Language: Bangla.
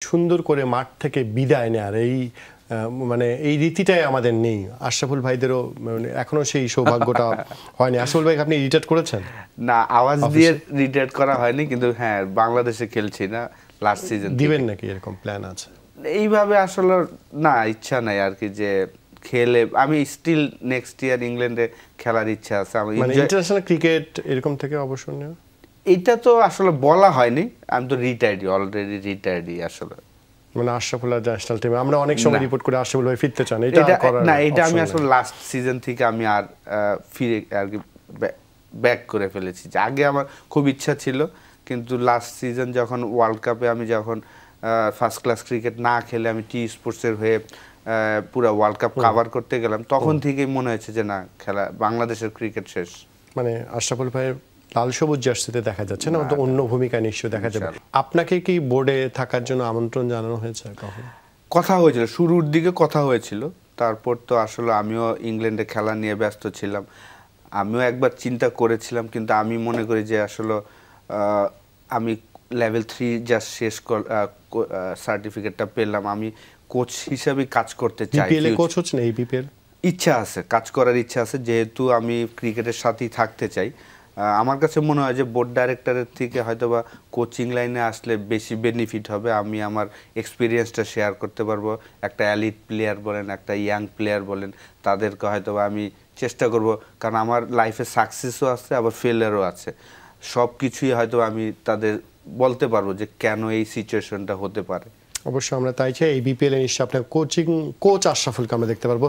সুন্দর করে মাঠ থেকে বিদায় নেয়ার এই মানে এই রীতিটাই আমাদের নেই। আশরাফুল ভাইদেরও মানে এখনো সেই সৌভাগ্যটা হয়নি। আশরাফুল ভাই আপনি রিটায়ার করেছেন? না, আওয়াজ দিয়ে রিটায়ার করা হয়নি, কিন্তু হ্যাঁ বাংলাদেশে খেলছি না লাস্ট সিজন। দিবেন নাকি এরকম প্ল্যান আছে? এইভাবে আসলে না, ইচ্ছা নাই আর কি যে খেলে আমি স্টিল নেক্সট ইয়ার ইংল্যান্ডে খেলার ইচ্ছা আছে। আমি মানে ইন্টারন্যাশনাল ক্রিকেট এরকম থেকে অবসর নেওয়া, এটা তো আসলে বলা হয়নি। আমি তো রিটায়ার্ডই, অলরেডি রিটায়ার্ডই আসলে। মানে আশরাফুল ন্যাশনাল টিমে আমরা অনেক সময় রিপোর্ট করে আশরাফুল ভাই ফিরতে চান, এটা করার না, এটা আমি আসলে লাস্ট সিজন থেকে আমি আর ফিরে আর কি ব্যাক করে ফেলেছি। যে আগে আমার খুব ইচ্ছা ছিল, কিন্তু লাস্ট সিজন যখন ওয়ার্ল্ড কাপে আমি যখন ফার্স্ট ক্লাস ক্রিকেট না খেলে আমি টি স্পোর্টসের হয়ে পুরো ওয়ার্ল্ড কাপ কভার করতে গেলাম, তখন থেকেই মনে হয়েছে যে না, খেলা বাংলাদেশের ক্রিকেট শেষ। মানে আশরাফুল ভাইয়ের লাল সবুজ জার্সিতে দেখা যাচ্ছে না, অন্য ভূমিকা নিশ্চয়ই দেখা যাবে। আপনাকে কি বোর্ডে থাকার জন্য আমন্ত্রণ জানানো হয়েছে? কখন কথা হয়েছিল, শুরুর দিকে কথা হয়েছিল, তারপর তো আসলে আমিও ইংল্যান্ডে খেলা নিয়ে ব্যস্ত ছিলাম। আমিও একবার চিন্তা করেছিলাম, কিন্তু আমি মনে করি যে আসলে আমি লেভেল 3 জাস্ট শেষ সার্টিফিকেটটা পেলাম, আমি কোচ হিসাবে কাজ করতে চাই। বিপিএল এ কোচ হচ্ছেন? এই বিপিএল ইচ্ছা আছে, কাজ করার ইচ্ছা আছে, যেহেতু আমি ক্রিকেটের সাথেই থাকতে চাই। আমার কাছে মনে হয় যে বোর্ড ডাইরেক্টরের থেকে হয়তোবা কোচিং লাইনে আসলে বেশি বেনিফিট হবে। আমি আমার এক্সপিরিয়েন্সটা শেয়ার করতে পারবো। একটা এলিট প্লেয়ার বলেন, একটা ইয়াং প্লেয়ার বলেন, তাদেরকে হয়তোবা আমি চেষ্টা করব, কারণ আমার লাইফে সাকসেসও আছে আবার ফেলিয়ারও আছে। সব কিছুই হয়তো আমি তাদের বলতে পারবো যে কেন এই সিচুয়েশনটা হতে পারে। অবশ্যই আমরা তাই চাই। এই বিপিএল এ নিশ্চয়ই আপনার কোচ আশরাফুলকে আমরা দেখতে পারবো।